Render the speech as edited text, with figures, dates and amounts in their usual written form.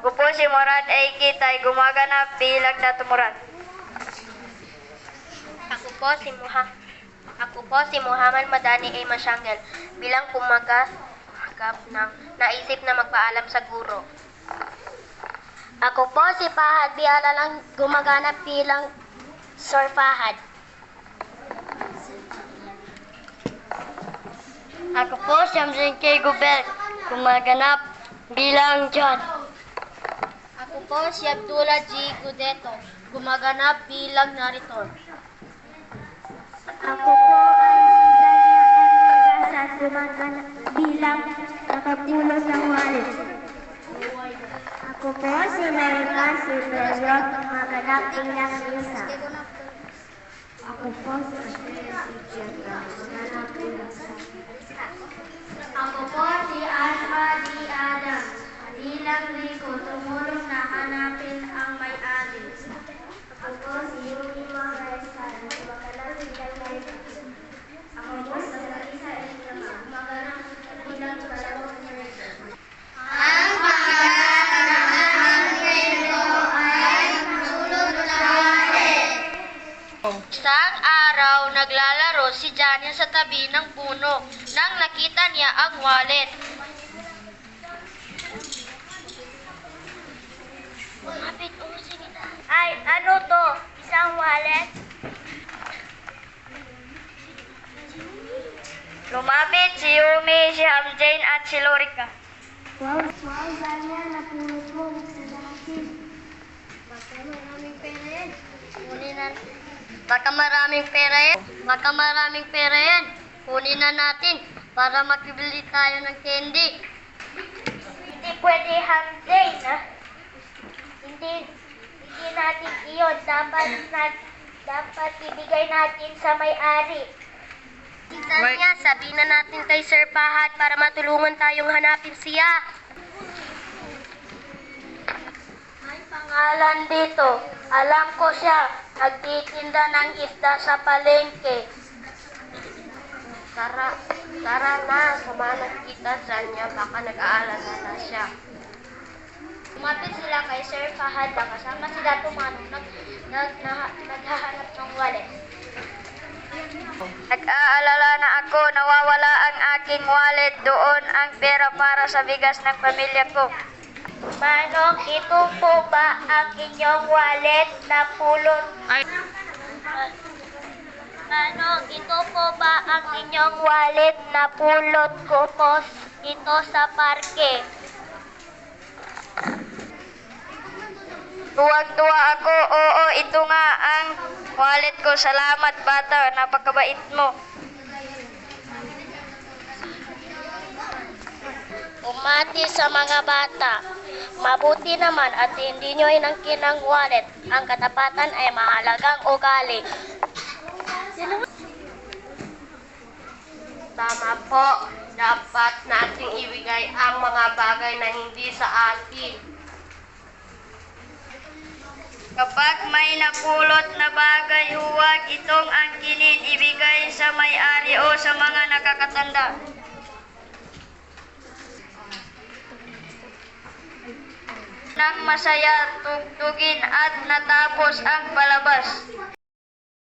Ako po si Murad A. Kitay, gumaganap bilang Datumurat. Ako po si Muhammad Madani A. Masyangel bilang kumagap ng naisip na magpaalam sa guro. Ako po si Fahad Biala lang gumaganap bilang Sir Fahad. Ako po si Amzin K. Gubel, gumaganap bilang John. Ako po si Abdullah G. Gudeto, gumaganap bilang Nariton. Ako po ay si Dania M. Gasas, gumaganap bilang nakapulot ng wallet. Ako po si Marica Silverio, gumaganap bilang Lisa. Ako po si Andrea Sicheka, gumaganap bilang Sa. Ako po si Alma D. Adam, bilang Rico, tumulong na hanapin ang may-ari. Ako po si Yumi Maharesa, gumaganap bilang Mary. Ako po si Larissa Elena, gumaganap bilang Palawang Mary. Ang pagkakaroon nito ay sulod sa wallet. Isang araw, naglalaro si Jania sa tabi ng puno nang nakita niya ang wallet. Ay, ano to? Isang wallet? Lumapit si Yumi, si Hamjain at si Lorica. Wow, Zania, napulot mo. Salamat. Baka maraming pera yan. Kunin na. Baka maraming pera yan. Baka maraming pera yan. Kunin na natin para makibili tayo ng candy. Hindi pwede Hamjain, ha? Hindi natin iyon. Dapat ibigay natin sa may-ari. Tanya, sabihin na natin kay Sir Fahad para matulungan tayong hanapin siya. May pangalan dito. Alam ko siya. Nagtitinda ng isda sa palengke. Tara na, samahan kita sa niya, baka nag-aalala na siya. Lumapit sila kay Sir Fahad na kasama sila tumanong naghahanap ng wallet. Nag-aalala na ako, nawawala ang aking wallet, doon ang pera para sa bigas ng pamilya ko. Manong, ito po ba ang inyong wallet na pulot? Manong, ito po ba ang inyong wallet na pulot ko po ito sa parke? Tuwag-tuwa ako, oo, ito nga ang wallet ko. Salamat bata, napakabait mo. Umati sa mga bata. Mabuti naman at hindi nyo inangkin ang wallet. Ang katapatan ay mahalagang ugali. Tama po. Dapat nating ibigay ang mga bagay na hindi sa atin. Kapag may napulot na bagay, huwag itong angkinin, ibigay sa may-ari o sa mga nakakatanda. Nang masaya, tugtugin at natapos ang palabas.